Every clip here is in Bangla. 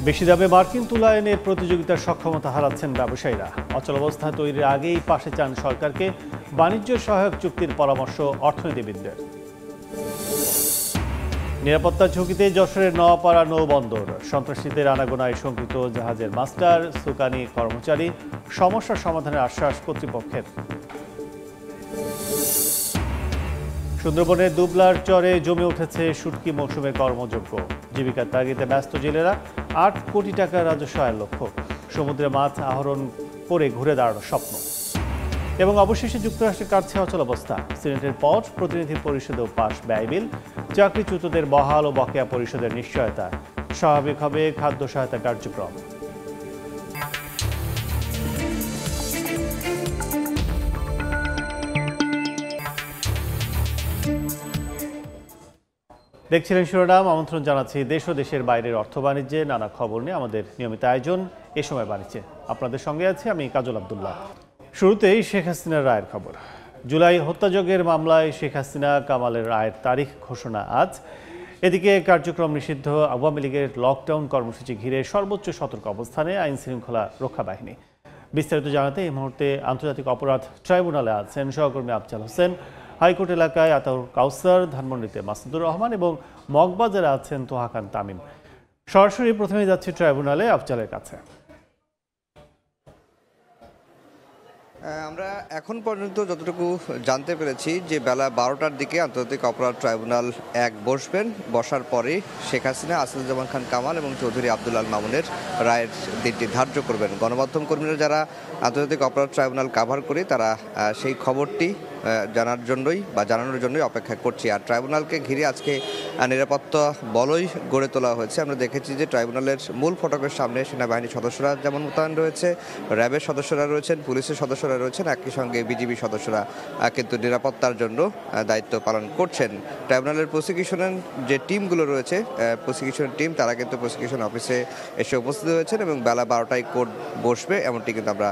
বেশি দামে মার্কিন তুলা এনে প্রতিযোগিতার সক্ষমতা হারাচ্ছেন ব্যবসায়ীরা। অচলাবস্থা তৈরির আগেই পাশে চান সরকারকে। বাণিজ্য সহায়ক চুক্তির পরামর্শ অর্থনীতিবিদদের। নিরাপত্তার ঝুঁকিতে যশোরের নোয়াপাড়া নৌবন্দর। সন্ত্রাসীদের আনাগোনায় শঙ্কিত জাহাজের মাস্টার, সুকানি কর্মচারী। সমস্যার সমাধানের আশ্বাস কর্তৃপক্ষের। সুন্দরবনের দুবলার চরে জমে উঠেছে শুটকি মৌসুমের কর্মযোগ্য। জীবিকার তাগিদে ব্যস্ত জেলেরা। ৮ কোটি টাকার রাজস্ব আয়ের লক্ষ্য। সমুদ্রে মাছ আহরণ করে ঘুরে দাঁড়ানোর স্বপ্ন। এবং অবশেষে যুক্তরাষ্ট্রে কাটছে অচলাবস্থা। সিনেটের পর প্রতিনিধি পরিষদেও পাশ ব্যয় বিল। চাকরিচ্যুতদের বহাল ও বকেয়া পরিষদের নিশ্চয়তা। স্বাভাবিক হবে খাদ্য সহায়তা কার্যক্রম। দেখছিলেন শিরোনাম। আমন্ত্রণ জানাচ্ছি দেশ ও দেশের বাইরের অর্থ বাণিজ্যে নানা খবর নিয়ে আমাদের নিয়মিত আয়োজন এ সময় বাণিজ্যে। আপনাদের সঙ্গে আছি আমি কাজল আব্দুল্লাহ। শুরুতেই শেখ হাসিনার রায়ের খবর। জুলাই হত্যাযজ্ঞের মামলায় শেখ হাসিনা কামালের রায়ের তারিখ ঘোষণা আজ। এদিকে কার্যক্রম নিষিদ্ধ আওয়ামী লীগের লকডাউন কর্মসূচি ঘিরে সর্বোচ্চ সতর্ক অবস্থানে আইন শৃঙ্খলা রক্ষা বাহিনী। বিস্তারিত জানাতে এই মুহূর্তে আন্তর্জাতিক অপরাধ ট্রাইব্যুনালে আছেন সহকর্মী আফজাল হোসেন, হাইকোর্ট এলাকায় আতাউর কাউসার, ধানমন্ডিতে মাসুদুর রহমান এবং মগবাজারে আছেন তোহা খান তামিম। সরাসরি প্রথমে যাচ্ছি ট্রাইব্যুনালে আফজালের কাছে। আমরা এখন পর্যন্ত যতটুকু জানতে পেরেছি যে বেলা 12টার দিকে আন্তর্জাতিক অপরাধ ট্রাইব্যুনাল 1 বসবেন। বসার পরে শেখ হাসিনা, আসাদুজ্জামান খান কামাল এবং চৌধুরী আব্দুল আল মামুনের রায়ের দিনটি ধার্য করবেন। গণমাধ্যম কর্মীরা যারা আন্তর্জাতিক অপরাধ ট্রাইব্যুনাল কাভার করে তারা সেই খবরটি জানার জন্যই বা জানানোর জন্যই অপেক্ষা করছি। আর ট্রাইব্যুনালকে ঘিরে আজকে নিরাপত্তা বলয় গড়ে তোলা হয়েছে। আমরা দেখেছি যে ট্রাইব্যুনালের মূল ফটকের সামনে সেনাবাহিনীর সদস্যরা যেমন মোতায়েন রয়েছে, র্যাবের সদস্যরা রয়েছেন, পুলিশের সদস্যরা রয়েছেন, একই সঙ্গে বিজিবি সদস্যরা কিন্তু নিরাপত্তার জন্য দায়িত্ব পালন করছেন। ট্রাইব্যুনালের প্রসিকিউশনের যে টিমগুলো রয়েছে, প্রসিকিউশনের টিম, তারা কিন্তু প্রসিকিউশন অফিসে এসে উপস্থিত হয়েছেন এবং বেলা 12টায় কোর্ট বসবে এমনটি কিন্তু আমরা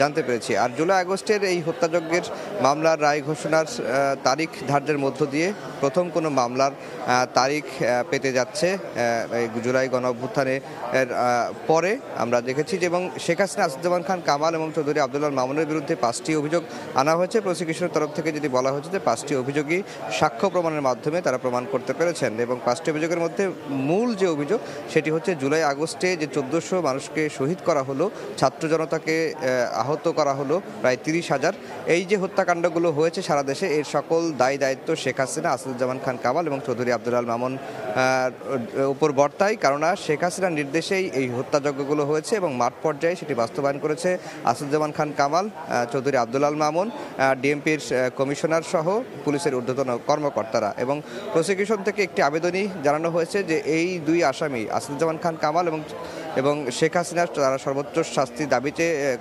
জানতে পেরেছি। আর জুলাই আগস্টের এই হত্যাযজ্ঞের মামলার রায় ঘোষণার তারিখ ধার্যের মধ্য দিয়ে প্রথম কোনো মামলার তারিখ পেতে যাচ্ছে জুলাই গণ অভ্যুত্থানের পরে। আমরা দেখেছি যে এবং শেখ হাসিনা, আসাদুজ্জামান খান কামাল এবং চৌধুরী আব্দুল আল মামুনের বিরুদ্ধে 5টি অভিযোগ আনা হয়েছে। প্রসিকিউশনের তরফ থেকে যদি বলা হয়েছে যে 5টি অভিযোগই সাক্ষ্য প্রমাণের মাধ্যমে তারা প্রমাণ করতে পেরেছেন এবং 5টি অভিযোগের মধ্যে মূল যে অভিযোগ সেটি হচ্ছে জুলাই আগস্টে যে 1400 মানুষকে শহীদ করা হলো, ছাত্র জনতাকে আহত করা হলো প্রায় 30,000। এই যে হত্যাকাণ্ডগুলো হয়েছে সারা দেশে, এর সকল দায় দায়িত্ব শেখ হাসিনা, আসাদুজ্জামান খান কামাল এবং চৌধুরী আব্দুল আল মামুন উপর বর্তায়। কেননা শেখ হাসিনার নির্দেশেই এই হত্যাযজ্ঞগুলো হয়েছে এবং মাঠ পর্যায়ে সেটি বাস্তবায়ন করেছে আসাদুজ্জামান খান কামাল, চৌধুরী আব্দুল আল মামুন, ডিএমপির কমিশনার সহ পুলিশের ঊর্ধ্বতন কর্মকর্তারা। এবং প্রসিকিউশন থেকে একটি আবেদনই জানানো হয়েছে যে এই দুই আসামি আসাদুজ্জামান খান কামাল এবং শেখ হাসিনা তারা সর্বোচ্চ শাস্তি দাবি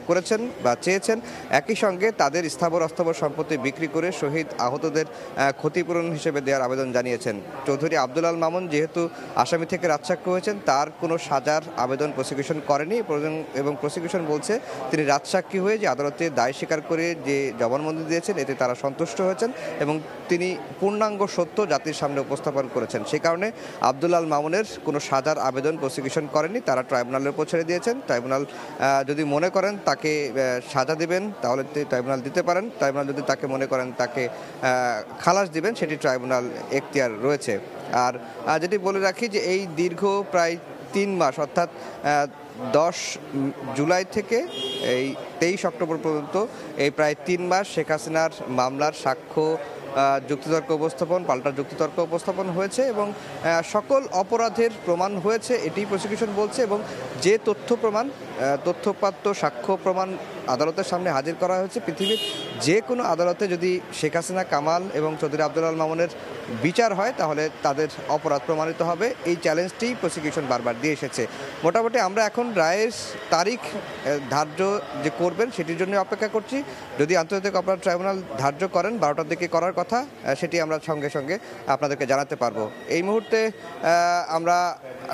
করেছেন বা চেয়েছেন। একই সঙ্গে তাদের স্থাবর অস্থাবর সম্পত্তি বিক্রি করে শহীদ আহতদের ক্ষতিপূরণ হিসেবে দেওয়ার আবেদন জানিয়েছেন। চৌধুরী আব্দুল আল মামুন যেহেতু আসামি থেকে রাজসাক্ষী হয়েছেন, তার কোনো সাজার আবেদন প্রসিকিউশন করেনি এবং প্রসিকিউশন বলছে তিনি রাজসাক্ষী হয়ে যে আদালতে দায় স্বীকার করে যে জবানবন্দি দিয়েছেন এতে তারা সন্তুষ্ট হয়েছেন এবং তিনি পূর্ণাঙ্গ সত্য জাতির সামনে উপস্থাপন করেছেন। সে কারণে আব্দুল আল মামুনের কোনো সাজার আবেদন প্রসিকিউশন করেনি, তারা ট্রাইব্যুনালের উপর ছেড়ে দিয়েছেন। ট্রাইব্যুনাল যদি মনে করেন তাকে সাজা দেবেন তাহলে ট্রাইব্যুনাল দিতে পারেন, ট্রাইব্যুনাল যদি তাকে মনে করেন তাকে খালাস দিবেন সেটি ট্রাইব্যুনাল এখতিয়ার রয়েছে। আর যেটি বলে রাখি যে এই দীর্ঘ প্রায় 3 মাস অর্থাৎ 10 জুলাই থেকে এই 23 অক্টোবর পর্যন্ত এই প্রায় 3 মাস শেখ হাসিনার মামলার সাক্ষ্য যুক্তিতর্ক উপস্থাপন, পাল্টা যুক্তিতর্ক উপস্থাপন হয়েছে এবং সকল অপরাধের প্রমাণ হয়েছে এটি প্রসিকিউশন বলছে। এবং যে তথ্যপাত্র সাক্ষ্য প্রমাণ আদালতের সামনে হাজির করা হয়েছে, পৃথিবীর যে কোনো আদালতে যদি শেখ হাসিনা, কামাল এবং চৌধুরী আব্দুল আল মামুনের বিচার হয় তাহলে তাদের অপরাধ প্রমাণিত হবে। এই চ্যালেঞ্জটি প্রসিকিউশন বারবার দিয়ে এসেছে। মোটামুটি আমরা এখন রায়ের তারিখ ধার্য যে করবেন সেটির জন্য অপেক্ষা করছি। যদি আন্তর্জাতিক অপরাধ ট্রাইব্যুনাল ধার্য করেন 12টার দিকে করার কথা, সেটি আমরা সঙ্গে সঙ্গে আপনাদেরকে জানাতে পারবো। এই মুহূর্তে আমরা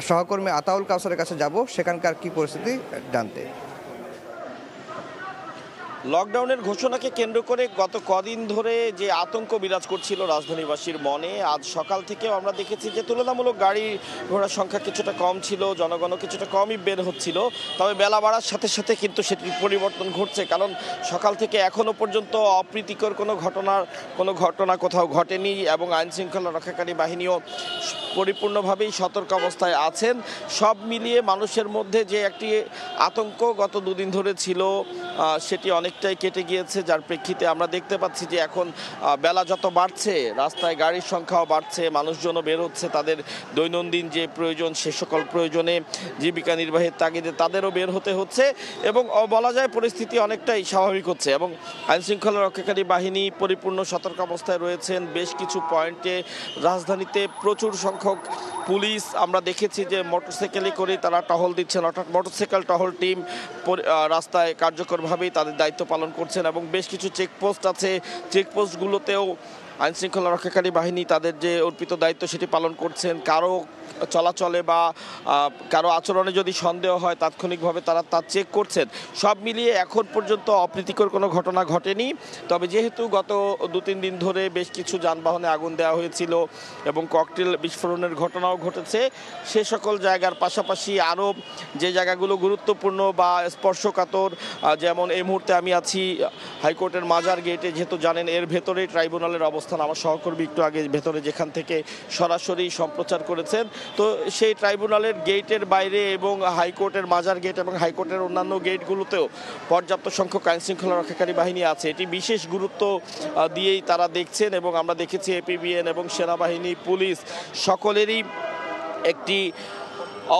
সহকর্মী আতাউল কাউসারের কাছে যাব সেখানকার কি পরিস্থিতি জানতে। লকডাউনের ঘোষণাকে কেন্দ্র করে গত কদিন ধরে যে আতঙ্ক বিরাজ করছিল রাজধানীবাসীর মনে, আজ সকাল থেকে আমরা দেখেছি যে তুলনামূলক গাড়ি ঘোড়ার সংখ্যা কিছুটা কম ছিল, জনগণও কিছুটা কমই বের হচ্ছিল। তবে বেলা বাড়ার সাথে সাথে কিন্তু সেটির পরিবর্তন ঘটছে, কারণ সকাল থেকে এখনো পর্যন্ত অপ্রীতিকর কোনো ঘটনা কোথাও ঘটেনি এবং আইনশৃঙ্খলা রক্ষাকারী বাহিনীও পরিপূর্ণভাবেই সতর্ক অবস্থায় আছেন। সব মিলিয়ে মানুষের মধ্যে যে একটি আতঙ্ক গত দুদিন ধরে ছিল সেটি অনেকটাই কেটে গিয়েছে, যার প্রেক্ষিতে আমরা দেখতে পাচ্ছি যে এখন বেলা যত বাড়ছে রাস্তায় গাড়ির সংখ্যাও বাড়ছে, মানুষজনও বের হচ্ছে তাদের দৈনন্দিন যে প্রয়োজন সে সকল প্রয়োজনে, জীবিকা নির্বাহের তাগিদে তাদেরও বের হতে হচ্ছে এবং বলা যায় পরিস্থিতি অনেকটাই স্বাভাবিক হচ্ছে এবং আইনশৃঙ্খলা রক্ষাকারী বাহিনী পরিপূর্ণ সতর্ক অবস্থায় রয়েছেন। বেশ কিছু পয়েন্টে রাজধানীতে প্রচুর সংখ্যক পুলিশ আমরা দেখেছি যে মোটরসাইকেলে করে তারা টহল দিচ্ছেন, অর্থাৎ মোটরসাইকেল টহল টিম রাস্তায় কার্যকরভাবেই তাদের দায়িত্ব পালন করছেন এবং বেশ কিছু চেকপোস্ট আছে, চেকপোস্টগুলোতেও আইনশৃঙ্খলা রক্ষাকারী বাহিনী তাদের যে অর্পিত দায়িত্ব সেটি পালন করছেন। কারো চলাচলে বা কারো আচরণে যদি সন্দেহ হয় তাৎক্ষণিকভাবে তারা তা চেক করছেন। সব মিলিয়ে এখন পর্যন্ত অপ্রীতিকর কোনো ঘটনা ঘটেনি। তবে যেহেতু গত 2-3 দিন ধরে বেশ কিছু যানবাহনে আগুন দেওয়া হয়েছিল এবং ককটেল বিস্ফোরণের ঘটনাও ঘটেছে, সে সকল জায়গার পাশাপাশি আরও যে জায়গাগুলো গুরুত্বপূর্ণ বা স্পর্শকাতর, যেমন এই মুহূর্তে আমি আছি হাইকোর্টের মাজার গেটে, যেহেতু জানেন এর ভেতরে ট্রাইব্যুনালের অবস্থান, আমার সহকর্মী একটু আগে ভেতরে যেখান থেকে সরাসরি সম্প্রচার করেছেন, তো সেই ট্রাইব্যুনালের গেটের বাইরে এবং হাইকোর্টের মাজার গেট এবং হাইকোর্টের অন্যান্য গেটগুলোতেও পর্যাপ্ত সংখ্যক আইনশৃঙ্খলা রক্ষাকারী বাহিনী আছে। এটি বিশেষ গুরুত্ব দিয়েই তারা দেখছেন এবং আমরা দেখেছি এপিবিএন এবং সেনাবাহিনী, পুলিশ সকলেরই একটি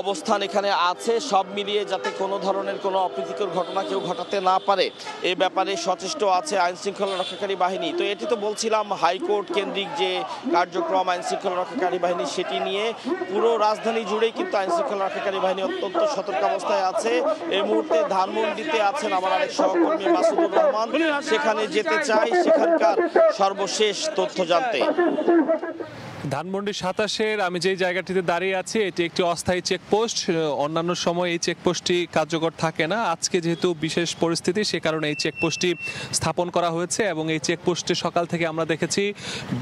অবস্থান এখানে আছে, সব মিলিয়ে যাতে কোনো ধরনের কোনো অপ্রীতিকর ঘটনা কেউ ঘটাতে না পারে এই ব্যাপারে সচেষ্ট আছে আইনশৃঙ্খলা রক্ষাকারী বাহিনী। তো এটি তো বলছিলাম হাইকোর্ট কেন্দ্রিক যে কার্যক্রম আইনশৃঙ্খলা রক্ষাকারী বাহিনী সেটি নিয়ে পুরো রাজধানী জুড়েই কিন্তু আইনশৃঙ্খলা রক্ষাকারী বাহিনী অত্যন্ত সতর্ক অবস্থায় আছে। এই মুহূর্তে ধানমন্ডিতে আছেন আমার আরেক সহকর্মী মাসুদুর রহমান, সেখানে যেতে চাই সেখানকার সর্বশেষ তথ্য জানতে। ধানমন্ডি 27-এর আমি যেই জায়গাটিতে দাঁড়িয়ে আছি এটি একটি অস্থায়ী চেকপোস্ট। অন্যান্য সময় এই চেকপোস্টটি কার্যকর থাকে না, আজকে যেহেতু বিশেষ পরিস্থিতি সে কারণে এই চেকপোস্টটি স্থাপন করা হয়েছে এবং এই চেকপোস্টে সকাল থেকে আমরা দেখেছি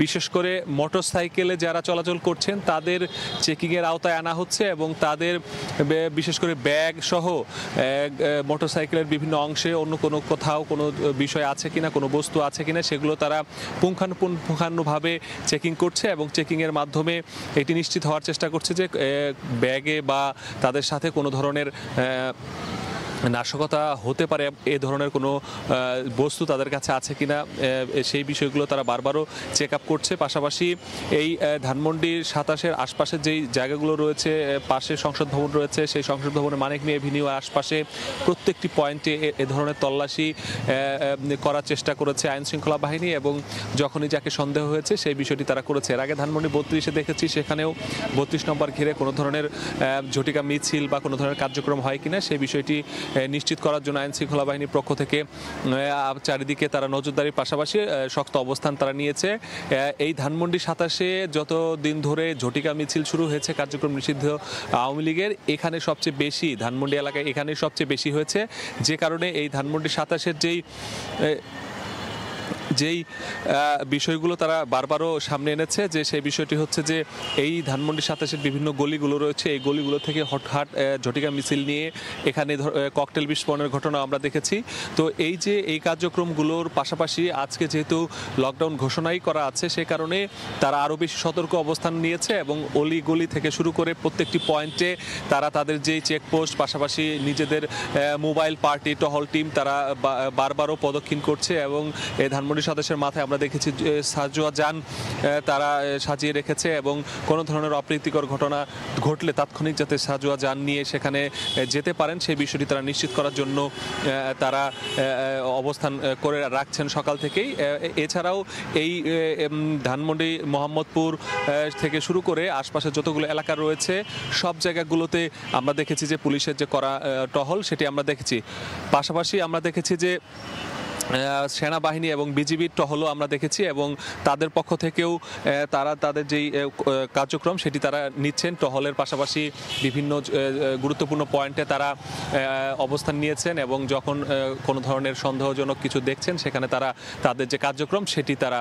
বিশেষ করে মোটরসাইকেলে যারা চলাচল করছেন তাদের চেকিংয়ের আওতায় আনা হচ্ছে এবং তাদের বিশেষ করে ব্যাগ সহ মোটরসাইকেলের বিভিন্ন অংশে অন্য কোনো কোথাও কোনো বিষয় আছে কিনা, কোনো বস্তু আছে কিনা সেগুলো তারা পুঙ্খানুপুঙ্খানুভাবে চেকিং করছে এবং চেকিংয়ের মাধ্যমে এটি নিশ্চিত হওয়ার চেষ্টা করছে যে ব্যাগে বা তাদের সাথে কোনো ধরনের নাশকতা হতে পারে এ ধরনের কোনো বস্তু তাদের কাছে আছে কিনা সেই বিষয়গুলো তারা বারবারও চেক আপ করছে। পাশাপাশি এই ধানমন্ডির 27-এর আশপাশের যেই জায়গাগুলো রয়েছে, পাশে সংসদ ভবন রয়েছে, সেই সংসদ ভবনের মানিক মিয়া এভিনিউ আশপাশে প্রত্যেকটি পয়েন্টে এ ধরনের তল্লাশি করার চেষ্টা করেছে আইনশৃঙ্খলা বাহিনী এবং যখনই যাকে সন্দেহ হয়েছে সেই বিষয়টি তারা করেছে। এর আগে ধানমন্ডি 32-এ দেখেছি সেখানেও 32 নম্বর ঘিরে কোনো ধরনের ঝটিকা মিছিল বা কোনো ধরনের কার্যক্রম হয় কিনা সেই বিষয়টি নিশ্চিত করার জন্য আইনশৃঙ্খলা বাহিনীর পক্ষ থেকে চারিদিকে তারা নজরদারির পাশাপাশি শক্ত অবস্থান তারা নিয়েছে। এই ধানমন্ডি 27-এ যত দিন ধরে ঝটিকা মিছিল শুরু হয়েছে কার্যক্রম নিষিদ্ধ আওয়ামী লীগের, এখানে সবচেয়ে বেশি ধানমন্ডি এলাকায় এখানে সবচেয়ে বেশি হয়েছে, যে কারণে এই ধানমন্ডি 27-এর যেই বিষয়গুলো তারা বারবারও সামনে এনেছে যে সেই বিষয়টি হচ্ছে যে এই ধানমন্ডি 27-এর বিভিন্ন গলিগুলো রয়েছে, এই গলিগুলো থেকে হঠাৎ ঝটিকা মিছিল নিয়ে এখানে ককটেল বিস্ফোরণের ঘটনা আমরা দেখেছি। তো এই যে এই কার্যক্রমগুলোর পাশাপাশি আজকে যেহেতু লকডাউন ঘোষণাই করা আছে সে কারণে তারা আরও বেশি সতর্ক অবস্থান নিয়েছে এবং অলি গলি থেকে শুরু করে প্রত্যেকটি পয়েন্টে তারা তাদের যেই চেকপোস্ট পাশাপাশি নিজেদের মোবাইল পার্টি টহল টিম তারা বারবারও পদক্ষেপ করছে এবং এই ধানমন্ডি 27-এর মাথায় আমরা দেখেছি সাজোয়া যান তারা সাজিয়ে রেখেছে এবং কোনো ধরনের অপ্রীতিকর ঘটনা ঘটলে তাৎক্ষণিক যাতে সাজোয়া যান নিয়ে সেখানে যেতে পারেন সেই বিষয়টি তারা নিশ্চিত করার জন্য তারা অবস্থান করে রাখছেন সকাল থেকেই। এছাড়াও এই ধানমন্ডি মোহাম্মদপুর থেকে শুরু করে আশপাশে যতগুলো এলাকা রয়েছে সব জায়গাগুলোতে আমরা দেখেছি যে পুলিশের যে করা টহল সেটি আমরা দেখেছি। পাশাপাশি আমরা দেখেছি যে সেনাবাহিনী এবং বিজিবির টহলও আমরা দেখেছি এবং তাদের পক্ষ থেকেও তারা তাদের যেই কার্যক্রম সেটি তারা নিচ্ছেন। টহলের পাশাপাশি বিভিন্ন গুরুত্বপূর্ণ পয়েন্টে তারা অবস্থান নিয়েছেন এবং যখন কোনো ধরনের সন্দেহজনক কিছু দেখছেন সেখানে তারা তাদের যে কার্যক্রম সেটি তারা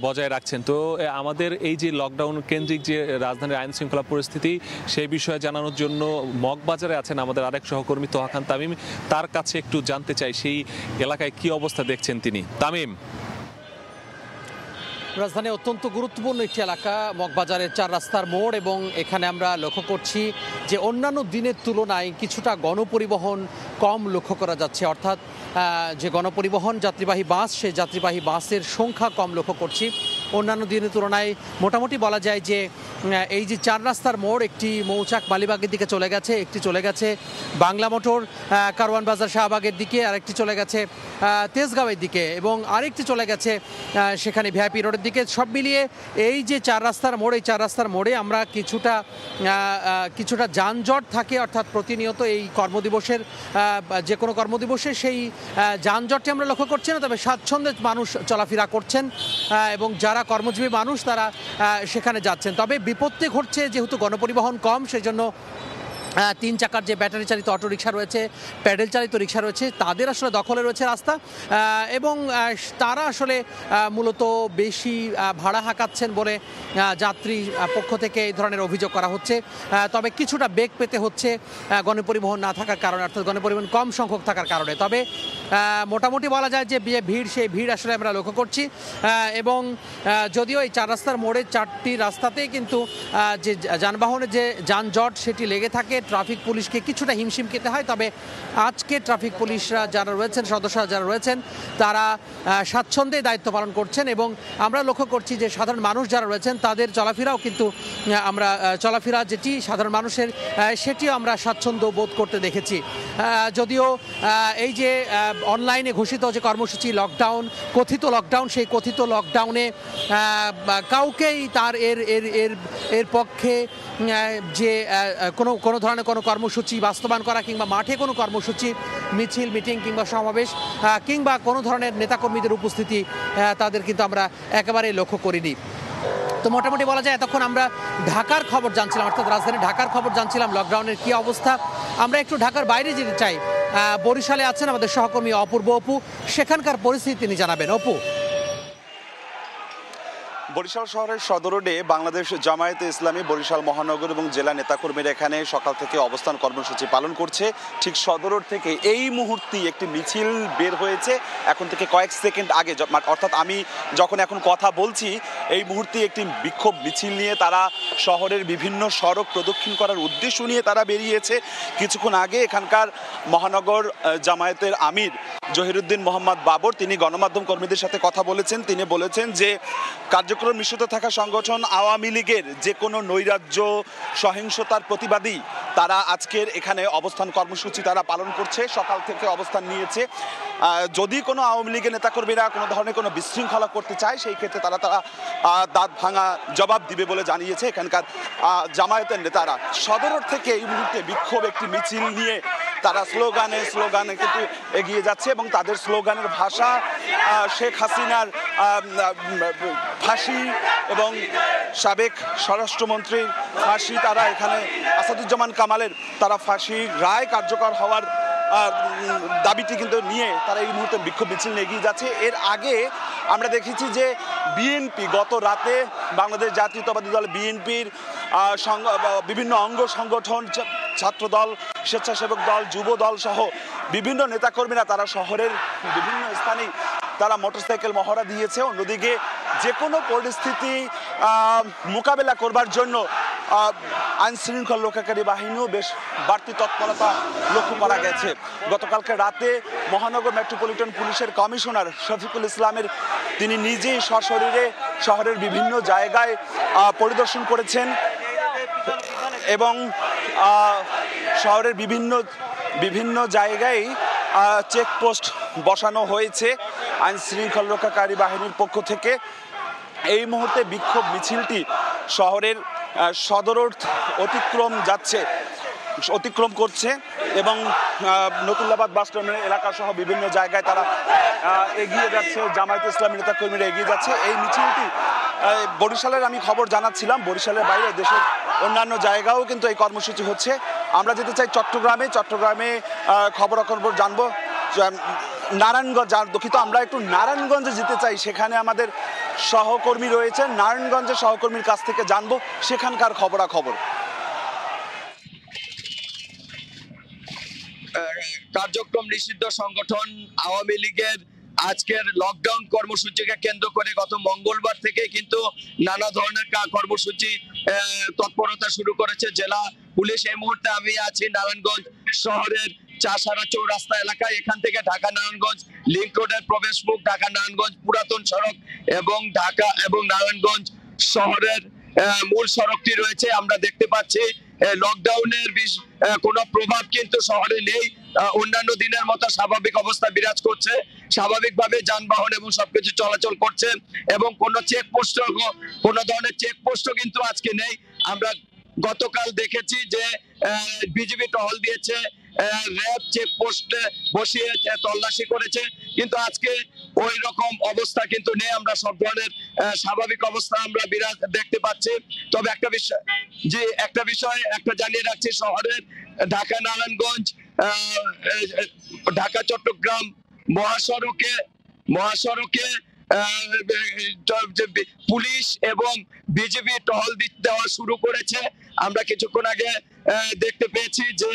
বজায় রাখছেন। তো আমাদের এই যে লকডাউন কেন্দ্রিক যে রাজধানীর আইন শৃঙ্খলা পরিস্থিতি সেই বিষয়ে জানানোর জন্য মগবাজারে আছেন আমাদের আরেক সহকর্মী তোহা খান তামিম। তার কাছে একটু জানতে চাই সেই এলাকায় কি অবস্থা দেখছেন তিনি। তামিম। রাজধানী অত্যন্ত গুরুত্বপূর্ণ একটি এলাকা মগবাজারের 4 রাস্তার মোড় এবং এখানে আমরা লক্ষ্য করছি যে অন্যান্য দিনের তুলনায় কিছুটা গণপরিবহন কম লক্ষ্য করা যাচ্ছে, অর্থাৎ যে গণপরিবহন যাত্রীবাহী বাস সেই যাত্রীবাহী বাসের সংখ্যা কম লক্ষ্য করছি। অন্যান্য দিনের তুলনায় মোটামুটি বলা যায় যে এই যে 4 রাস্তার মোড় একটি মৌচাক মালিবাগের দিকে চলে গেছে, একটি চলে গেছে বাংলা মোটর কারওয়ান বাজার শাহবাগের দিকে, আরেকটি চলে গেছে তেজগাঁওয়ের দিকে এবং আরেকটি চলে গেছে সেখানে ভিআইপি রোডের দিকে। সব মিলিয়ে এই যে 4 রাস্তার মোড়, এই 4 রাস্তার মোড়ে আমরা কিছুটা যানজট থাকে, অর্থাৎ প্রতিনিয়ত এই কর্মদিবসের যে কোনো কর্মদিবসে সেই যানজটটি আমরা লক্ষ্য করছি না, তবে স্বাচ্ছন্দ্যে মানুষ চলাফেরা করছেন এবং যারা কর্মজীবী মানুষ তারা সেখানে যাচ্ছেন। তবে বিপত্তি ঘটছে যেহেতু গণপরিবহন কম, সেই জন্য 3 চাকার যে ব্যাটারি চালিত অটোরিকশা রয়েছে, প্যাডেল চালিত রিকশা রয়েছে, তাদের আসলে দখলে রয়েছে রাস্তা এবং তারা আসলে মূলত বেশি ভাড়া হাঁকাচ্ছেন বলে যাত্রী পক্ষ থেকে এই ধরনের অভিযোগ করা হচ্ছে। তবে কিছুটা বেগ পেতে হচ্ছে গণপরিবহন না থাকার কারণে, অর্থাৎ গণপরিবহন কম সংখ্যক থাকার কারণে। তবে মোটামুটি বলা যায় যে ভিড়, সেই ভিড় আসলে আমরা লক্ষ্য করছি এবং যদিও এই 4 রাস্তার মোড়ে 4টি রাস্তাতেই কিন্তু যে যানবাহনের যে যানজট সেটি লেগে থাকে, ট্রাফিক পুলিশকে কিছুটা হিমশিম খেতে হয়। তবে আজকে ট্রাফিক পুলিশরা যারা রয়েছেন, সদস্যরা যারা রয়েছেন, তারা স্বাচ্ছন্দ্যে দায়িত্ব পালন করছেন এবং আমরা লক্ষ্য করছি যে সাধারণ মানুষ যারা রয়েছেন তাদের চলাফেরাও কিন্তু আমরা চলাফেরা যেটি সাধারণ মানুষের সেটিও আমরা স্বাচ্ছন্দ্য বোধ করতে দেখেছি। যদিও এই যে অনলাইনে ঘোষিত যে কর্মসূচি লকডাউন, কথিত লকডাউন, সেই কথিত লকডাউনে কাউকেই তার এর পক্ষে যে কোনো ধরনের কোনো কর্মসূচি বাস্তবায়ন করা কিংবা মাঠে কোনো কর্মসূচি, মিছিল, মিটিং কিংবা সমাবেশ কিংবা কোনো ধরনের নেতাকর্মীদের উপস্থিতি তাদের কিন্তু আমরা একেবারে লক্ষ্য করিনি। তো মোটামুটি বলা যায় এতক্ষণ আমরা ঢাকার খবর জানছিলাম, অর্থাৎ রাজধানী ঢাকার খবর জানছিলাম, লকডাউনের কী অবস্থা। আমরা একটু ঢাকার বাইরে যেতে চাই, বরিশালে আছেন আমাদের সহকর্মী অপূর্ব অপু, সেখানকার পরিস্থিতি তিনি জানাবেন। অপু। বরিশাল শহরের সদর রোডে বাংলাদেশ জামায়াতে ইসলামী বরিশাল মহানগর এবং জেলা নেতাকর্মীরা এখানে সকাল থেকে অবস্থান কর্মসূচি পালন করছে। ঠিক সদর রোড থেকে এই মুহূর্তে একটি মিছিল বের হয়েছে এখন থেকে কয়েক সেকেন্ড আগে, অর্থাৎ আমি যখন এখন কথা বলছি এই মুহূর্তে একটি বিক্ষোভ মিছিল নিয়ে তারা শহরের বিভিন্ন সড়ক প্রদক্ষিণ করার উদ্দেশ্য নিয়ে তারা বেরিয়েছে। কিছুক্ষণ আগে এখানকার মহানগর জামায়াতের আমির জহিরুদ্দিন মোহাম্মদ বাবর তিনি গণমাধ্যম কর্মীদের সাথে কথা বলেছেন। তিনি বলেছেন যে কার্যক্রম নিষিদ্ধ থাকা সংগঠন আওয়ামী লীগের যে কোনো নৈরাজ্য সহিংসতার প্রতিবাদী তারা আজকের এখানে অবস্থান কর্মসূচি তারা পালন করছে, সকাল থেকে অবস্থান নিয়েছে। যদি কোনো আওয়ামী লীগের নেতাকর্মীরা কোনো ধরনের কোনো বিশৃঙ্খলা করতে চায় সেই ক্ষেত্রে তারা দাঁত ভাঙা জবাব দিবে বলে জানিয়েছে এখানকার জামায়াতের নেতারা। সদর থেকে এই মুহূর্তে বিক্ষোভ একটি মিছিল নিয়ে তারা স্লোগানে কিন্তু এগিয়ে যাচ্ছে এবং তাদের স্লোগানের ভাষা শেখ হাসিনার ফাঁসি এবং সাবেক স্বরাষ্ট্রমন্ত্রীর ফাঁসি, তারা এখানে আসাদুজ্জামান কামালের তারা ফাঁসির রায় কার্যকর হওয়ার দাবিটি কিন্তু নিয়ে তারা এই মুহূর্তে বিক্ষোভ মিছিল নিয়ে এগিয়ে যাচ্ছে। এর আগে আমরা দেখেছি যে বিএনপি গত রাতে বাংলাদেশ জাতীয়তাবাদী দল বিএনপির বিভিন্ন অঙ্গ সংগঠন, ছাত্রদল, স্বেচ্ছাসেবক দল, যুব দল সহ বিভিন্ন নেতাকর্মীরা তারা শহরের বিভিন্ন স্থানে তারা মোটরসাইকেল মহড়া দিয়েছে। অন্যদিকে যে কোনো পরিস্থিতি মোকাবেলা করবার জন্য আইন শৃঙ্খলা রক্ষাকারী বাহিনীও বেশ বাড়তি তৎপরতা লক্ষ্য করা গেছে। গতকালকে রাতে মহানগর মেট্রোপলিটন পুলিশের কমিশনার শফিকুল ইসলামের তিনি নিজেই সশরীরে শহরের বিভিন্ন জায়গায় পরিদর্শন করেছেন এবং শহরের বিভিন্ন জায়গায় চেকপোস্ট বসানো হয়েছে আইন শৃঙ্খলা রক্ষাকারী বাহিনীর পক্ষ থেকে। এই মুহূর্তে বিক্ষোভ মিছিলটি শহরের সদর রোড অতিক্রম যাচ্ছে। অতিক্রম করছে এবং নতুল্লাবাদ বাস টার্মিনাল এলাকা সহ বিভিন্ন জায়গায় তারা এগিয়ে যাচ্ছে। জামায়াত ইসলামী নেতাকর্মীরা এগিয়ে যাচ্ছে। এই মিছিলটি বরিশালের আমি খবর জানাচ্ছিলাম, বরিশালের বাইরে দেশের অন্যান্য জায়গাও কিন্তু এই কর্মসূচি হচ্ছে। আমরা যেতে চাই চট্টগ্রামে খবর জানবো। নারায়ণগঞ্জ দুঃখিত, আমরা একটু নারায়ণগঞ্জে যেতে চাই, সেখানে আমাদের সহকর্মী রয়েছে। নারায়ণগঞ্জের সহকর্মীর কাছ থেকে জানবো সেখানকার খবরাখবর। কার্যক্রম নিষিদ্ধ সংগঠন আওয়ামী লীগের আজকের লকডাউন কর্মসূচিকে কেন্দ্র করে গত মঙ্গলবার থেকে কিন্তু নানা ধরনের কর্মসূচি তৎপরতা শুরু করেছে জেলা পুলিশ। এই মুহূর্তে আমি আছি নারায়ণগঞ্জ শহরের চাষারা চৌরাস্তা এলাকায়। এখান থেকে ঢাকা নারায়ণগঞ্জ লিংক রোডের প্রবেশ মুখ, ঢাকা নারায়ণগঞ্জ পুরাতন সড়ক এবং ঢাকা এবং নারায়ণগঞ্জ শহরের মূল সড়কটি রয়েছে। আমরা দেখতে পাচ্ছি লকডাউনের কোনো প্রভাব কিন্তু শহরে নেই। অন্যান্য দিনের মতো স্বাভাবিক অবস্থা বিরাজ করছে, স্বাভাবিকভাবে যানবাহন এবং সবকিছু চলাচল করছে এবং কোনো ধরনের চেকপোস্টও কিন্তু আজকে নেই। আমরা গতকাল দেখেছি যে বিজিবি টহল দিয়েছে, র্যাব চেকপোস্টে বসিয়ে তল্লাশি করেছে, কিন্তু আজকে ওই রকম অবস্থা কিন্তু নেই। আমরা সব ধরনের স্বাভাবিক অবস্থা আমরা বিরাজ দেখতে পাচ্ছি। তবে একটা বিষয় জানিয়ে রাখছি, শহরের ঢাকা নারায়ণগঞ্জ ঢাকা চট্টগ্রাম মহাসড়কে পুলিশ এবং বিজিবি টহল দেওয়া শুরু করেছে। আমরা কিছুক্ষণ আগে দেখতে পেয়েছি যে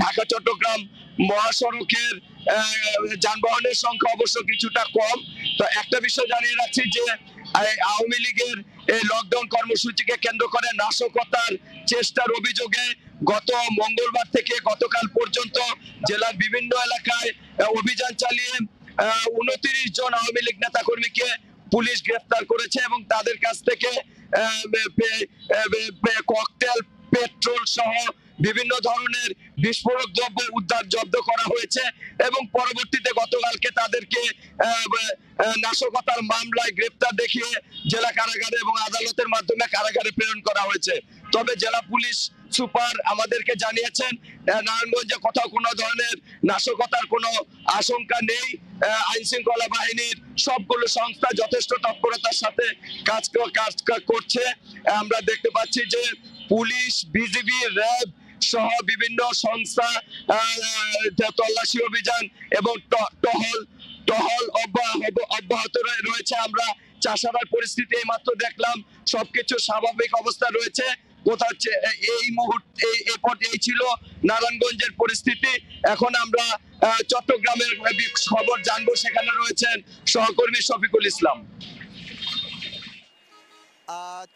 ঢাকা চট্টগ্রাম মহাসড়কের যানবাহনের সংখ্যা অবশ্য কিছুটা কম। তো একটা বিষয় জানিয়ে রাখছি যে আওয়ামী লীগের এই লকডাউন কর্মসূচিকে কেন্দ্র করে নাশকতার চেষ্টার অভিযোগে গত মঙ্গলবার থেকে গতকাল পর্যন্ত জেলার বিভিন্ন এলাকায় অভিযান চালিয়ে 29 জন আওয়ামী লীগ নেতা কর্মীকে পুলিশ গ্রেফতার করেছে এবং তাদের কাছ থেকে ককটেল, পেট্রোল সহ বিভিন্ন ধরনের বিস্ফোরক দ্রব্য জব্দ করা হয়েছে এবং পরবর্তীতে গতকালকে তাদেরকে নাশকতার মামলায় গ্রেফতার দেখিয়ে জেলা কারাগারে এবং আদালতের মাধ্যমে কারাগারে প্রেরণ করা হয়েছে। তবে জেলা পুলিশ সুপার আমাদেরকে জানিয়েছেন নারায়ণগঞ্জে কোথাও কোনো ধরনের নাশকতার কোনো আশঙ্কা নেই। আইন শৃঙ্খলা বাহিনীর সবগুলো সংস্থা যথেষ্ট তৎপরতার সাথে কাজ করছে। আমরা দেখতে পাচ্ছি যে পুলিশ, বিজিবি, র্যাব সহ বিভিন্ন সংস্থা তল্লাশি অভিযান এবং টহল অব্যাহত রয়েছে। আমরা চাষাবাদ পরিস্থিতি এইমাত্র দেখলাম, সবকিছু স্বাভাবিক অবস্থা রয়েছে। এই মুহূর্তে এই ছিল নারায়ণগঞ্জের পরিস্থিতি। এখন আমরা চট্টগ্রামের খবর জানবো, সেখানে রয়েছেন সহকর্মী শফিকুল ইসলাম।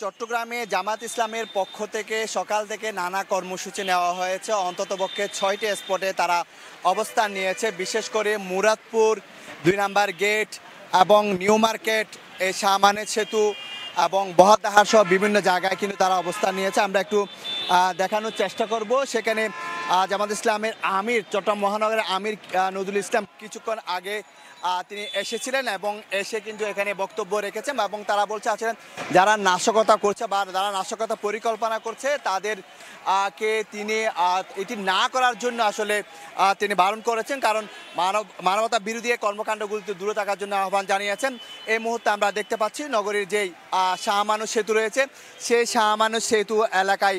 চট্টগ্রামে জামাত ইসলামের পক্ষ থেকে সকাল থেকে নানা কর্মসূচি নেওয়া হয়েছে। অন্ততপক্ষে 6টি স্পটে তারা অবস্থান নিয়েছে। বিশেষ করে মুরাদপুর 2 নম্বর গেট এবং নিউ মার্কেট, এই শাহমানের সেতু এবং বহদ্দাহার সহ বিভিন্ন জায়গায় কিন্তু তারা অবস্থান নিয়েছে। আমরা একটু দেখানোর চেষ্টা করব। সেখানে জামাত ইসলামের আমির, চট্টগ্রাম মহানগরের আমির নজরুল ইসলাম কিছুক্ষণ আগে তিনি এসেছিলেন এবং এসে কিন্তু এখানে বক্তব্য রেখেছেন এবং তারা বলছে আসলে যারা নাশকতা করছে বা যারা নাশকতা পরিকল্পনা করছে তাদের কে তিনি এটি না করার জন্য আসলে তিনি বারণ করেছেন, কারণ মানবতা বিরোধী কর্মকাণ্ডগুলিতে দূরে থাকার জন্য আহ্বান জানিয়েছেন। এই মুহূর্তে আমরা দেখতে পাচ্ছি নগরীর যেই শাহমানুষ সেতু রয়েছে, সেই শাহমানুষ সেতু এলাকায়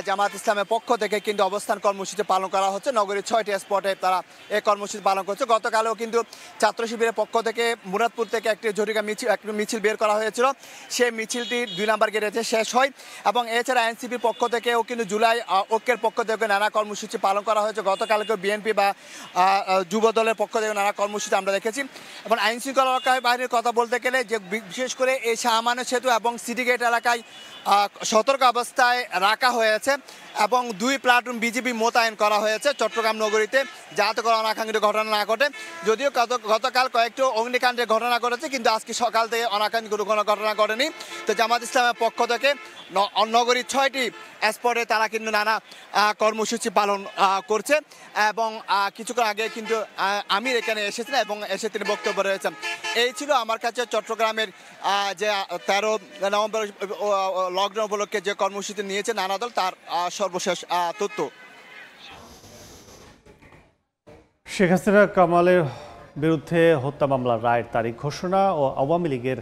জামাত ইসলামের পক্ষ থেকে কিন্তু অবস্থান কর্মসূচি পালন করা হচ্ছে। নগরীর 6টি স্পটে তারা এই কর্মসূচি পালন করছে। গতকালও কিন্তু ছাত্র শিবিরের পক্ষ থেকে মুরাদপুর থেকে একটি ঝটিকা মিছিল বের করা হয়েছিল। সেই মিছিলটি 2 নম্বর গেটে শেষ হয় এবং এছাড়া এনসিপির পক্ষ থেকেও কিন্তু জুলাই ঐক্যের পক্ষ থেকে নানা কর্মসূচি পালন করা হয়েছে। গতকালকে বিএনপি বা যুব দলের পক্ষ থেকে নানা কর্মসূচি আমরা দেখেছি। এবং আইন শৃঙ্খলা রক্ষা বাহিনীর কথা বলতে গেলে যে বিশেষ করে এই শাহমানুষ সেতু এবং সিটি গেট এলাকায় সতর্ক অবস্থায় রাখা হয়েছে এবং 2 প্লাটুন বিজিবি মোতায়েন করা হয়েছে চট্টগ্রাম নগরীতে, যাতে কোনো অনাকাঙ্ক্ষিত ঘটনা না ঘটে। যদিও গতকাল কয়েকটি অগ্নিকাণ্ডের ঘটনা ঘটেছে, কিন্তু আজকে সকাল থেকে অনাকাঙ্ক্ষিত কোনো ঘটনা ঘটেনি। তো জামাত ইসলামের পক্ষ থেকে নগরীর 6টি স্পটে তারা কিন্তু নানা কর্মসূচি পালন করছে এবং কিছুক্ষণ আগে কিন্তু আমির এখানে এসেছিলেন এবং এসে তিনি বক্তব্য রয়েছেন। এই ছিল আমার কাছে চট্টগ্রামের যে 13 নভেম্বর লকডাউন উপলক্ষে যে কর্মসূচি নিয়েছে নানা দল, তার সর্বশেষ তথ্য। শেখ হাসিনা কামালের বিরুদ্ধে হত্যা মামলার রায়ের তারিখ ঘোষণা ও আওয়ামী লীগের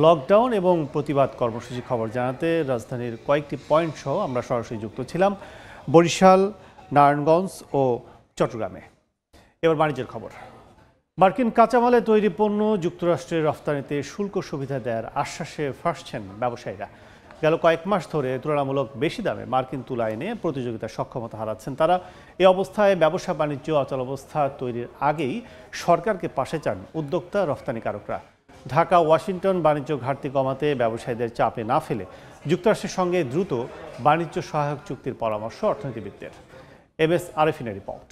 লকডাউন এবং প্রতিবাদ কর্মসূচি খবর জানাতে রাজধানীর কয়েকটি পয়েন্ট সহ আমরা সরাসরি যুক্ত ছিলাম বরিশাল, নারায়ণগঞ্জ ও চট্টগ্রামে। এবার বাণিজ্যের খবর। মার্কিন কাঁচামালে তৈরি পণ্য যুক্তরাষ্ট্রের রফতানিতে শুল্ক সুবিধা দেওয়ার আশ্বাসে ফাঁসছেন ব্যবসায়ীরা। গেল কয়েক মাস ধরে তুলনামূলক বেশি দামে মার্কিন তুলা এনে প্রতিযোগিতার সক্ষমতা হারাচ্ছেন তারা। এই অবস্থায় ব্যবসা বাণিজ্য অচলাবস্থা তৈরির আগেই সরকারকে পাশে চান উদ্যোক্তা রফতানিকারকরা। ঢাকা ওয়াশিংটন বাণিজ্য ঘাটতি কমাতে ব্যবসায়ীদের চাপে না ফেলে যুক্তরাষ্ট্রের সঙ্গে দ্রুত বাণিজ্য সহায়ক চুক্তির পরামর্শ অর্থনীতিবিদদের। MS আরেফিনের report.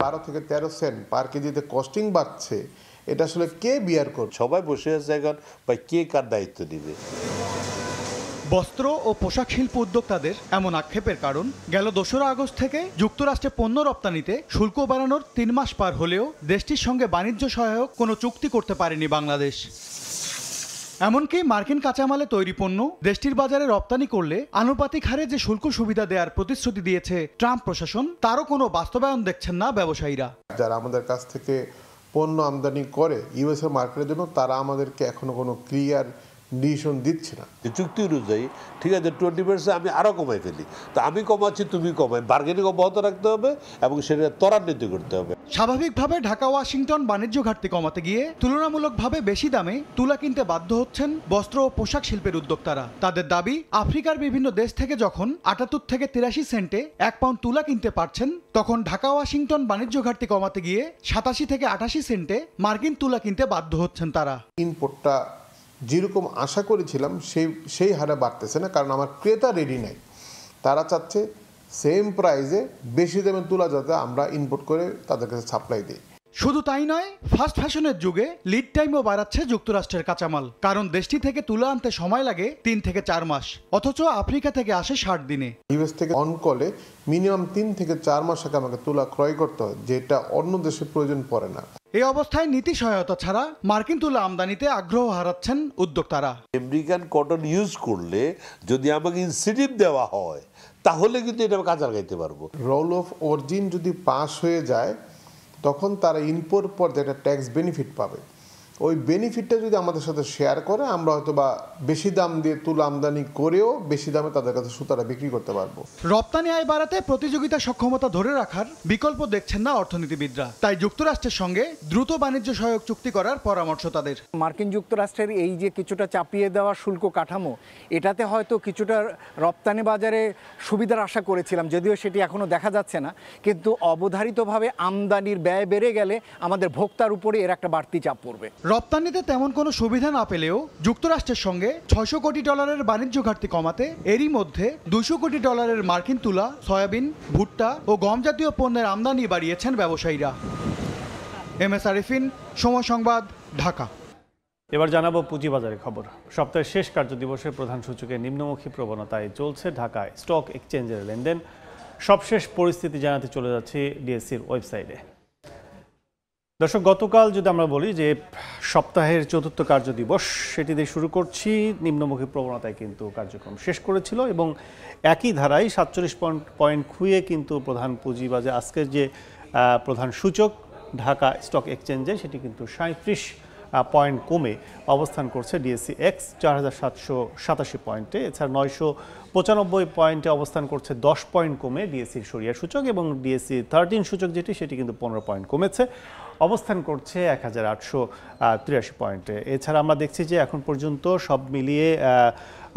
12 থেকে 13 সেন্ট পার কেজিতে কস্টিং বাড়ছে, এটা আসলে কে বিয়ার করছে? সবাই বসে আছে এখন, বা কে কার দায়িত্ব নেবে? বস্ত্র ও পোশাক শিল্প উদ্যোক্তাদের এমন আক্ষেপের কারণ গেল 2 আগস্ট থেকে যুক্তরাষ্ট্রে পণ্য রপ্তানিতে শুল্ক বাড়ানোর 3 মাস পার হলেও দেশটির সঙ্গে বাণিজ্য সহায়ক কোনো চুক্তি করতে পারেনি বাংলাদেশ। এমনকি মার্কিন কাঁচামালে তৈরি পণ্য দেশটির বাজারে রপ্তানি করলে আনুপাতিক হারে যে শুল্ক সুবিধা দেওয়ার প্রতিশ্রুতি দিয়েছে ট্রাম্প প্রশাসন, তারও কোনো বাস্তবায়ন দেখছেন না ব্যবসায়ীরা। যারা আমাদের কাছ থেকে পণ্য আমদানি করে ইউএসএ মার্কেটের জন্য, তারা আমাদেরকে এখনো কোনো ক্লিয়ার ডিসিশন দিচ্ছে না। চুক্তি অনুযায়ী ঠিক আছে 20% আমি আরো কমাই ফেলি, তো আমি কমাচ্ছি তুমি কমাই, বার্গেনিং অব্যাহত রাখতে হবে এবং সেটা ত্বরান্বিত করতে হবে। স্বাভাবিকভাবে ঢাকা ওয়াশিংটন বাণিজ্য ঘাটতি কমাতে গিয়ে তুলনামূলকভাবে বেশি দামে তুলা কিনতে বাধ্য হচ্ছেন বস্ত্র ও পোশাক শিল্পের উদ্যোক্তারা। তাদের দাবি, আফ্রিকার বিভিন্ন দেশ থেকে যখন 78 থেকে 83 সেন্টে 1 পাউন্ড তুলা কিনতে পারছেন, তখন ঢাকা ওয়াশিংটন বাণিজ্য ঘাটতি কমাতে গিয়ে 87 থেকে 88 সেন্টে মার্কিন তুলা কিনতে বাধ্য হচ্ছেন তারা। ইনপুটটা যেরকম আশা করেছিলাম সেই হারে বাড়তেছে না, কারণ আমার ক্রেতা রেডি নাই। তারা চাচ্ছে সেম প্রাইসে বেশি দামে তুলা যাতে আমরা ইনপুট করে তাদের কাছে সাপ্লাই দিই। শুধু তাই নয়, ফাস্ট ফ্যাশনের যুগে লিড টাইমও বাড়াচ্ছে যুক্তরাষ্ট্রের কাঁচামাল, কারণ দেশটি থেকে তুলা আনতে সময় লাগে 3 থেকে 4 মাস, অথচ আফ্রিকা থেকে আসে 60 দিনে। ইউএস থেকে অনকলে মিনিমাম 3 থেকে 4 মাস আগে আমাকে তুলা ক্রয় করতে হয়, যেটা অন্য দেশে প্রয়োজন পড়ে না। এই অবস্থায় নীতি সহায়তা ছাড়া মার্কিন তুলা আমদানিতে আগ্রহ হারাচ্ছেন উদ্যোক্তারা। আমেরিকান কটন ইউজ করলে যদি আমাকে ইনসেন্টিভ দেওয়া হয়, তাহলে কিন্তু এটা কাজে লাগাইতে পারবো। রোল অফ অরিজিন যদি পাস হয়ে যায়, তখন তারা ইম্পোর্ট পর যেটা ট্যাক্স বেনিফিট পাবে, ওই বেনিফিটটা যদি আমাদের সাথে শেয়ার করে, আমরা হয়তো বা বেশি দাম দিয়ে তুলা আমদানি করেও বেশি দামে তাদের কাছে সুতাটা বিক্রি করতে পারবো। রপ্তানি আয় বাড়াতে প্রতিযোগিতা সক্ষমতা ধরে রাখার বিকল্প দেখছেন না অর্থনীতিবিদরা, তাই যুক্তরাষ্ট্রের সঙ্গে দ্রুত বাণিজ্য সহায়ক চুক্তি করার পরামর্শ তাদের। মার্কিন যুক্তরাষ্ট্রের এই যে কিছুটা চাপিয়ে দেওয়া শুল্ক কাঠামো, এটাতে হয়তো কিছুটা রপ্তানি বাজারে সুবিধার আশা করেছিলাম, যদিও সেটি এখনো দেখা যাচ্ছে না, কিন্তু অবধারিতভাবে আমদানির ব্যয় বেড়ে গেলে আমাদের ভোক্তার উপরে এর একটা বাড়তি চাপ পড়বে। রপ্তানিতে তেমন কোনো সুবিধা না পেলেও যুক্তরাষ্ট্রের সঙ্গে $600 কোটি বাণিজ্য ঘাটতি কমাতে এরই মধ্যে $200 কোটি মার্কিন তুলা, সয়াবিন, ভুট্টা ও গম জাতীয় পণ্যের আমদানি বাড়িয়েছেন ব্যবসায়ীরা। MS আরেফিন, সময় সংবাদ, ঢাকা। এবার জানাবো পুঁজিবাজারের খবর। সপ্তাহের শেষ কার্যদিবসের প্রধান সূচকের নিম্নমুখী প্রবণতায় চলছে ঢাকায় স্টক এক্সচেঞ্জের লেনদেন। সবশেষ পরিস্থিতি জানাতে চলে যাচ্ছি ডিএসসির ওয়েবসাইটে। দর্শক, গতকাল যদি আমরা বলি যে সপ্তাহের চতুর্থ কার্যদিবস, সেটি দিয়ে শুরু করছি। নিম্নমুখী প্রবণতায় কিন্তু কার্যক্রম শেষ করেছিল এবং একই ধারায় 47 পয়েন্ট খুঁয়ে কিন্তু প্রধান পুঁজিবাজার আজকের যে প্রধান সূচক ঢাকা স্টক এক্সচেঞ্জে, সেটি কিন্তু 37 পয়েন্ট কমে অবস্থান করছে ডিএসসি এক্স 4787 পয়েন্টে। এছাড়া 995 পয়েন্টে অবস্থান করছে 10 পয়েন্ট কমে ডিএসসির সরিয়া সূচক, এবং ডিএসসি 13 সূচক যেটি, সেটি কিন্তু 15 পয়েন্ট কমেছে, অবস্থান করছে 1883 পয়েন্টে। এছাড়া আমরা দেখছি যে এখন পর্যন্ত সব মিলিয়ে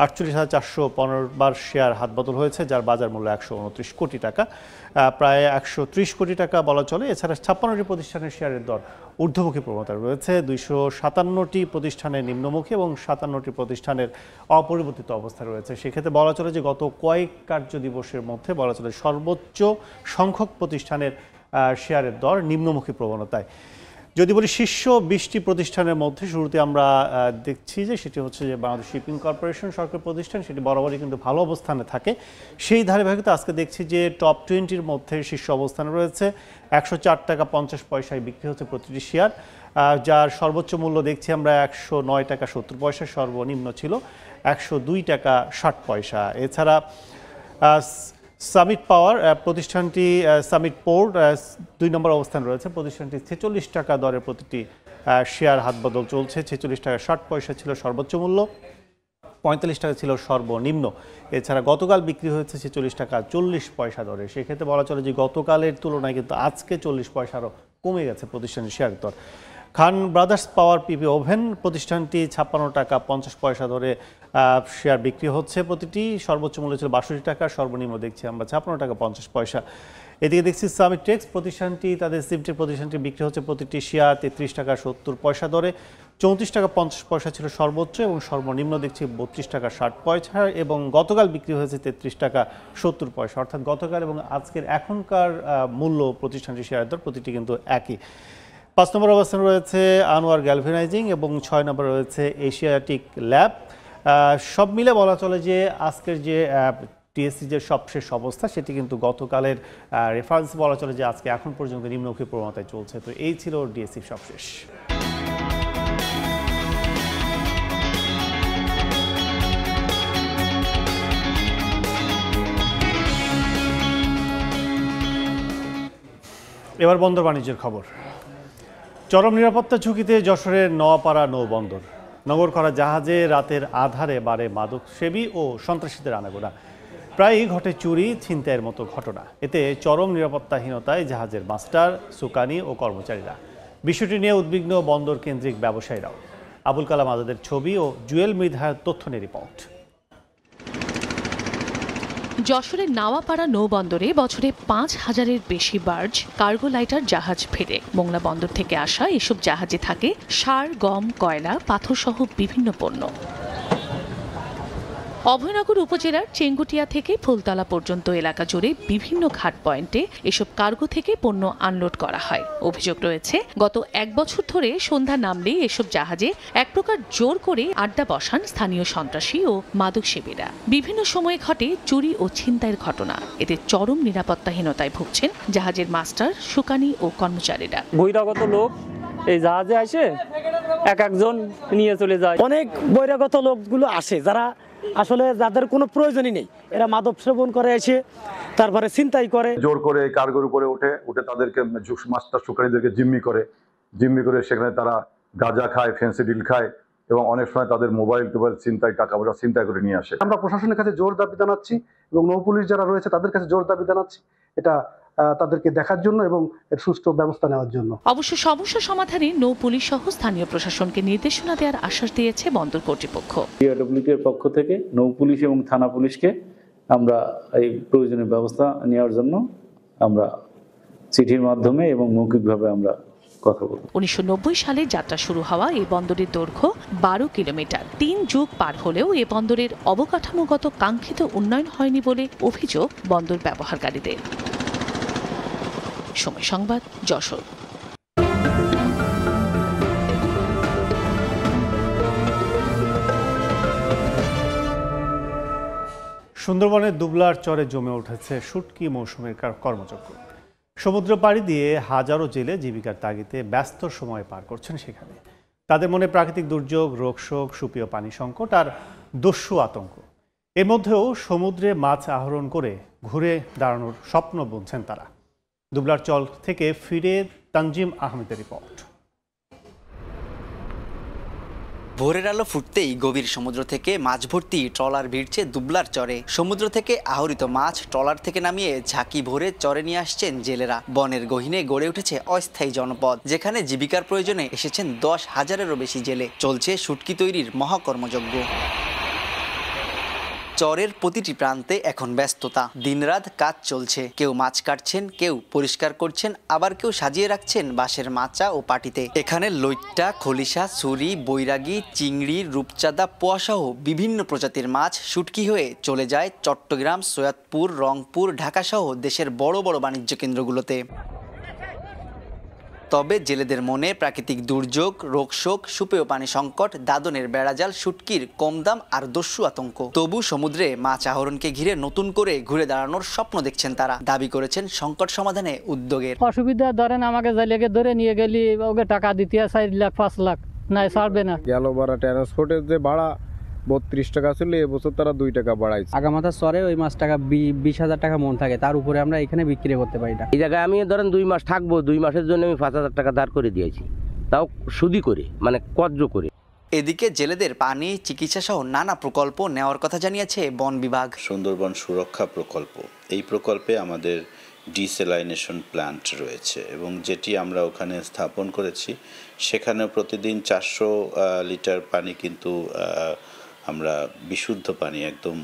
48,415 বার শেয়ার হাতবদল হয়েছে, যার বাজার মূল্য 129 কোটি টাকা, প্রায় 130 কোটি টাকা বলা চলে। এছাড়া 56টি প্রতিষ্ঠানের শেয়ারের দর ঊর্ধ্বমুখী প্রবণতা রয়েছে, 257টি প্রতিষ্ঠানের নিম্নমুখী এবং 57টি প্রতিষ্ঠানের অপরিবর্তিত অবস্থা রয়েছে। সেক্ষেত্রে বলা চলে যে গত কয়েক কার্য দিবসের মধ্যে বলা চলে সর্বোচ্চ সংখ্যক প্রতিষ্ঠানের শেয়ারের দর নিম্নমুখী প্রবণতায়। যদি বলি শীর্ষ 20টি প্রতিষ্ঠানের মধ্যে শুরুতে আমরা দেখছি যে সেটি হচ্ছে যে বাংলাদেশ শিপিং কর্পোরেশন, সরকারি প্রতিষ্ঠান, সেটি বরাবরই কিন্তু ভালো অবস্থানে থাকে। সেই ধারাবাহিকতা আজকে দেখছি যে টপ 20-র মধ্যে শীর্ষ অবস্থানে রয়েছে। 104 টাকা 50 পয়সায় বিক্রি হচ্ছে প্রতিটি শেয়ার, যার সর্বোচ্চ মূল্য দেখছি আমরা 109 টাকা 70 পয়সা, সর্বনিম্ন ছিল 102 টাকা 60 পয়সা। এছাড়া সামিট পাওয়ার প্রতিষ্ঠানটি সামিট পোর্ট 2 নম্বর অবস্থান রয়েছে। প্রতিষ্ঠানটি 46 টাকা দরে প্রতিটি শেয়ার হাতবদল চলছে। 46 টাকা 60 পয়সা ছিল সর্বোচ্চ মূল্য, 45 টাকা ছিল সর্বনিম্ন। এছাড়া গতকাল বিক্রি হয়েছে 46 টাকা 40 পয়সা দরে। সেক্ষেত্রে বলা চলে যে গতকালের তুলনায় কিন্তু আজকে 40 পয়সারও কমে গেছে প্রতিষ্ঠানের শেয়ার দর। খান ব্রাদার্স পাওয়ার পিপি ওভেন প্রতিষ্ঠানটি 56 টাকা 50 পয়সা ধরে শেয়ার বিক্রি হচ্ছে প্রতিটি। সর্বোচ্চ মূল্য ছিল 62 টাকা, সর্বনিম্ন দেখছি আমরা 56 টাকা 50 পয়সা। এদিকে দেখছি সামিট টেক্স প্রতিষ্ঠানটি তাদের সিমটেক প্রতিষ্ঠানটি বিক্রি হচ্ছে প্রতিটি শেয়ার 33 টাকা 70 পয়সা দরে। 34 টাকা 50 পয়সা ছিল সর্বোচ্চ এবং সর্বনিম্ন দেখছি 32 টাকা 60 পয়সা, এবং গতকাল বিক্রি হয়েছে 33 টাকা 70 পয়সা। অর্থাৎ গতকাল এবং আজকের এখনকার মূল্য প্রতিষ্ঠানটির শেয়ার দর প্রতিটি কিন্তু একই। 5 নম্বর অবস্থানে রয়েছে আনোয়ার গ্যালভানাইজিং এবং 6 নম্বর রয়েছে এশিয়াটিক ল্যাব। সব মিলে বলা চলে যে আজকের যে টিএসসি যে সবশেষ অবস্থা সেটি কিন্তু গতকালের রেফারেন্স বলা চলে যে আজকে এখন পর্যন্ত নিম্নমুখী প্রবণতায় চলছে। তো এই ছিল ডিএসসি সবশেষ। এবার বন্দর বাণিজ্যের খবর। চরম নিরাপত্তা ঝুঁকিতে যশোরের নোয়াপাড়া নৌবন্দর। নগর করা জাহাজে রাতের আধারে বাড়ে মাদকসেবী ও সন্ত্রাসীদের আনাগোনা। প্রায়ই ঘটে চুরি ছিনতাইয়ের মতো ঘটনা। এতে চরম নিরাপত্তাহীনতায় জাহাজের মাস্টার, সুকানি ও কর্মচারীরা। বিষয়টি নিয়ে উদ্বিগ্ন বন্দর কেন্দ্রিক ব্যবসায়ীরাও। আবুল কালাম আজাদের ছবি ও জুয়েল মৃধার তথ্য নিয়ে রিপোর্ট। যশোরের নাওয়াপাড়া নৌবন্দরে বছরে 5,000-এর বেশি বার্জ, কার্গো লাইটার জাহাজ ফেরে। মোংলা বন্দর থেকে আসা এসব জাহাজে থাকে সার, গম, কয়লা, পাথরসহ বিভিন্ন পণ্য। অভয়নগর উপজেলার চেঙ্গুটিয়া থেকে ফুলতলা পর্যন্ত এলাকা জুড়ে বিভিন্ন ঘাট পয়েন্টে এসব কার্গো থেকে পণ্য আনলোড করা হয়। অভিযোগ রয়েছে গত 1 বছর ধরে সন্ধ্যা নামলেই এসব জাহাজে এক প্রকার জোর করে আড্ডা বসান স্থানীয় সন্ত্রাসী ও মাদকসেবীরা। বিভিন্ন সময়ে ঘটে চুরি ও ছিনতাইয়ের ঘটনা। এতে চরম নিরাপত্তাহীনতায় ভুগছেন জাহাজের মাস্টার, সুকানি ও কর্মচারীরা। বহিরাগত লোক এই জাহাজে আসে এক একজন নিয়ে চলে যায়। অনেক বহিরাগত লোকগুলো আসে যারা আসলে যাদের কোনো প্রয়োজনই নেই, এরা মাদক সেবন করে এসে তারপরে ছিনতাই করে, জোর করে কার্গোর উপরে উঠে তাদেরকে মাস্টার সুকারীদেরকে জিম্মি করে সেখানে তারা গাঁজা খায়, ফেন্সিডিল খায় এবং অনেক সময় তাদের মোবাইল ছিনতাই, টাকা পয়সা ছিনতাই করে নিয়ে আসে। আমরা প্রশাসনের কাছে জোর দাবি জানাচ্ছি এবং নৌপুলিশ যারা রয়েছে তাদের কাছে জোর দাবি জানাচ্ছি এটা তাদেরকে দেখার জন্য এবং এর সুষ্ঠু ব্যবস্থা নেওয়ার জন্য। অবশ্য সমস্যা সমাধানে নৌ পুলিশ সহ স্থানীয় প্রশাসনকে নির্দেশনা দেওয়ার আশ্বাস দিয়েছে বন্দর কর্তৃপক্ষ। বিআরডব্লিউটির পক্ষ থেকে নৌ পুলিশ এবং থানা পুলিশকে আমরা এই প্রয়োজনীয় ব্যবস্থা নেওয়ার জন্য আমরা চিঠির মাধ্যমে এবং মৌখিকভাবে আমরা কথা বলব। 1990 সালে যাত্রা শুরু হওয়া এই বন্দরের দৈর্ঘ্য 12 কিলোমিটার। 3 যুগ পার হলেও এ বন্দরের অবকাঠামোগত কাঙ্ক্ষিত উন্নয়ন হয়নি বলে অভিযোগ বন্দর ব্যবহারকারীদের। সময় সংবাদ, যশোর। সুন্দরবনের দুবলার চরে জমে উঠেছে শুটকি মৌসুমের কর্মযজ্ঞ। সমুদ্র পাড়ি দিয়ে হাজারো জেলে জীবিকার তাগিদে ব্যস্ত সময় পার করছেন সেখানে। তাদের মনে প্রাকৃতিক দুর্যোগ, রোগশোক, সুপেয় পানি সংকট আর দস্যু আতঙ্ক। এর মধ্যেও সমুদ্রে মাছ আহরণ করে ঘুরে দাঁড়ানোর স্বপ্ন বুনছেন তারা। দুবলার চর থেকে ফিরে তানজিম আহমেদের রিপোর্ট। ভোরের আলো ফুটতেই গভীর সমুদ্র থেকে মাছ ভর্তি ট্রলার ভিড়ছে দুবলার চরে। সমুদ্র থেকে আহরিত মাছ ট্রলার থেকে নামিয়ে ঝাঁকি ভরে চরে নিয়ে আসছেন জেলেরা। বনের গহীনে গড়ে উঠেছে অস্থায়ী জনপদ, যেখানে জীবিকার প্রয়োজনে এসেছেন 10,000-এরও বেশি জেলে। চলছে শুটকি তৈরির মহাকর্মযজ্ঞ। চরের প্রতিটি প্রান্তে এখন ব্যস্ততা, দিনরাত কাজ চলছে। কেউ মাছ কাটছেন, কেউ পরিষ্কার করছেন, আবার কেউ সাজিয়ে রাখছেন বাঁশের মাচা ও পাটিতে। এখানে লইট্টা, খলিশা, ছুরি, বৈরাগী, চিংড়ি, রূপচাঁদা, পোয়াসহ বিভিন্ন প্রজাতির মাছ শুটকি হয়ে চলে যায় চট্টগ্রাম, সৈয়দপুর, রংপুর, ঢাকাসহ দেশের বড় বড় বাণিজ্য কেন্দ্রগুলোতে। তবে জেলেদের মনে প্রাকৃতিক দুর্যোগ, রোগশোক, সুপেয় পানি সংকট, দাদনের বেড়াজাল, শুটকির কম দাম আর দস্যু আতঙ্ক। তবু সমুদ্রে মাছ আহরণকে ঘিরে নতুন করে ঘুরে দাঁড়ানোর স্বপ্ন দেখছেন তারা। দাবি করেছেন সংকট সমাধানে উদ্যোগের। অসুবিধা ধরেন আমাকে জেলেকে ধরে নিয়ে গেলি ওকে টাকা দিতে 4 লাখ 5 লাখ নাই ছাড়বে না। গেল ভাড়া ট্রান্সপোর্টের যে ভাড়া 32 টাকা ছিল, এবছর তারা 2 টাকা বাড়াইছে। আগামাথা চরে ওই মাছ টাকা 20,000 টাকা মন থাকে, তার উপরে আমরা এখানে বিক্রি করতে পারি না। এই জায়গায় আমি ধরেন 2 মাস থাকবো, 2 মাসের জন্য আমি 5,000 টাকা ধার করে দিয়েছি, তাও সুদি করে, মানে কর্জ করে। এদিকে জেলেদের পানি, চিকিৎসা সহ নানা প্রকল্প নেওয়ার কথা জানিয়েছে বন বিভাগ। সুন্দরবন সুরক্ষা প্রকল্প, এই প্রকল্পে আমাদের ডিস্যালাইনেশন প্ল্যান্ট রয়েছে এবং যেটি আমরা ওখানে স্থাপন করেছি, সেখানে প্রতিদিন 400 লিটার পানি কিন্তু আমরা বিশুদ্ধ পানি, একদম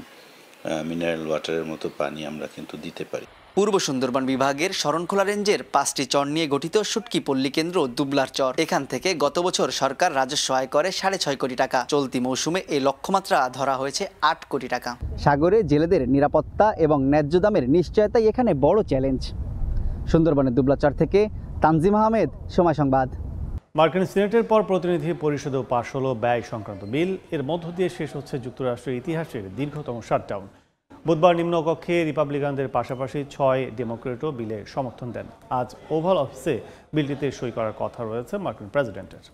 মিনারেল ওয়াটারের মতো পানি আমরা কিন্তু দিতে পারি। পূর্ব সুন্দরবন বিভাগের শরণখোলা রেঞ্জের 5টি চর নিয়ে গঠিত শুটকি পল্লী কেন্দ্র দুবলার চর। এখান থেকে গত বছর সরকার রাজস্ব আয় করে 6.5 কোটি টাকা। চলতি মৌসুমে এই লক্ষ্যমাত্রা ধরা হয়েছে 8 কোটি টাকা। সাগরে জেলেদের নিরাপত্তা এবং ন্যায্য দামের নিশ্চয়তাই এখানে বড় চ্যালেঞ্জ। সুন্দরবনের দুবলাচর থেকে তানজিম আহমেদ, সময় সংবাদ। মার্কিন সিনেটের পর প্রতিনিধি পরিষদেও পাশ হলো ব্যয় সংক্রান্ত বিল। এর মধ্য দিয়ে শেষ হচ্ছে যুক্তরাষ্ট্রের ইতিহাসের দীর্ঘতম শাটডাউন। বুধবার নিম্নকক্ষে রিপাবলিকানদের পাশাপাশি 6 ডেমোক্রেটও বিলে সমর্থন দেন। আজ ওভাল অফিসে বিলটিতে সই করার কথা রয়েছে মার্কিন প্রেসিডেন্টের।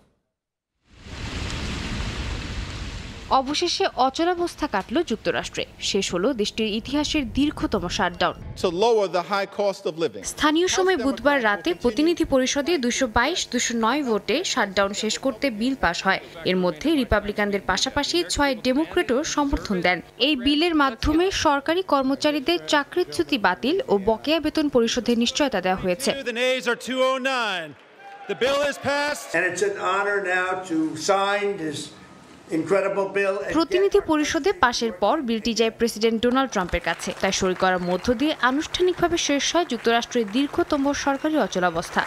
অবশেষে অচলাবস্থা কাটল যুক্তরাষ্ট্রে। শেষ হলো দেশটির ইতিহাসের দীর্ঘতম শাটডাউন। স্থানীয় সময় বুধবার রাতে প্রতিনিধি পরিষদে 222-209 ভোটে শাটডাউন শেষ করতে বিল পাশ হয়। এর মধ্যে রিপাবলিকানদের পাশাপাশি 6 ডেমোক্রেটও সমর্থন দেন। এই বিলের মাধ্যমে সরকারি কর্মচারীদের চাকরিচ্যুতি বাতিল ও বকেয়া বেতন পরিশোধের নিশ্চয়তা দেওয়া হয়েছে। প্রতিনিধি পরিষদে পাশের পর বিলটি যায় প্রেসিডেন্ট ডোনাল্ড ট্রাম্পের কাছে। তাই সই করার মধ্য দিয়ে আনুষ্ঠানিকভাবে শেষ হয় যুক্তরাষ্ট্রের দীর্ঘতম সরকারি অচলাবস্থা।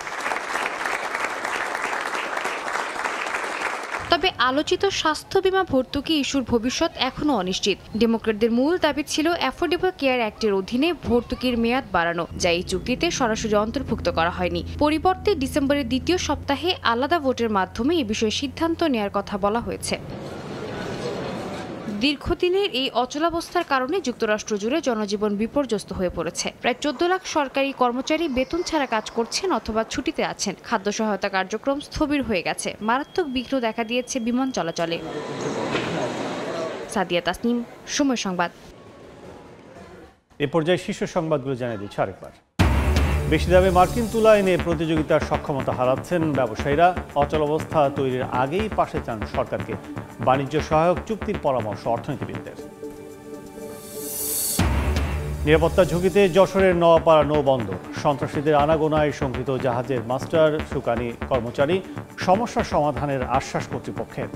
তবে আলোচিত স্বাস্থ্য বীমা ভর্তুকি ইস্যুর ভবিষ্যৎ এখনো অনিশ্চিত। ডেমোক্রেটদের মূল দাবি ছিল অ্যাফোর্ডেবল কেয়ার অ্যাক্টের অধীনে ভর্তুকির মেয়াদ বাড়ানো, যা এই চুক্তিতে সরাসরি অন্তর্ভুক্ত করা হয়নি। পরিবর্তে ডিসেম্বরের দ্বিতীয় সপ্তাহে আলাদা ভোটের মাধ্যমে এ বিষয়ে সিদ্ধান্ত নেওয়ার কথা বলা হয়েছে। দীর্ঘদিনের এই অচলাবস্থার কারণে যুক্তরাষ্ট্র জুড়ে জনজীবন বিপর্যস্ত হয়ে পড়েছে। প্রায় 14 লাখ সরকারি কর্মচারী বেতন ছাড়া কাজ করছেন অথবা ছুটিতে আছেন। খাদ্য সহায়তা কার্যক্রম স্থবির হয়ে গেছে। মারাত্মক বিঘ্ন দেখা দিয়েছে বিমান চলাচলে। সাদিয়া তাসনিম, সময় সংবাদ। এ পর্যায়ে শীর্ষ সংবাদগুলো জানিয়ে দিচ্ছি আরেকবার। বেশি দামে মার্কিন তুলা এনে প্রতিযোগিতার সক্ষমতা হারাচ্ছেন ব্যবসায়ীরা। অচলাবস্থা তৈরির আগেই পাশে চান সরকারকে। বাণিজ্য সহায়ক চুক্তির পরামর্শ অর্থনীতিবিদদের। নিরাপত্তা ঝুঁকিতে যশোরের নওয়াপাড়া নৌবন্দর। সন্ত্রাসীদের আনাগোনায় শঙ্কিত জাহাজের মাস্টার, সুকানি কর্মচারী। সমস্যা সমাধানের আশ্বাস কর্তৃপক্ষের।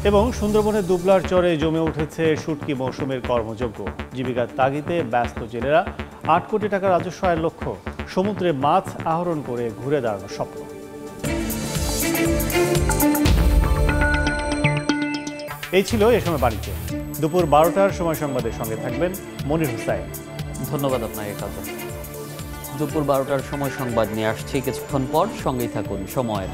এবং সুন্দরবনের দুবলার চরে জমে উঠেছে শুটকি মৌসুমের কর্মযজ্ঞ। জীবিকার তাগিদে ব্যস্ত জেলেরা। 8 কোটি টাকা রাজস্ব আয়ের লক্ষ্য। সমুদ্রে মাছ আহরণ করে ঘুরে দাঁড়ানোর স্বপ্ন। এই ছিল এ সময় বাণিজ্য। দুপুর 12টার সময় সংবাদের সঙ্গে থাকবেন মনির হুসাইন। ধন্যবাদ আপনাকে কাজল। দুপুর 12টার সময় সংবাদ নিয়ে আসছি কিছুক্ষণ পর, সঙ্গেই থাকুন সময়ের।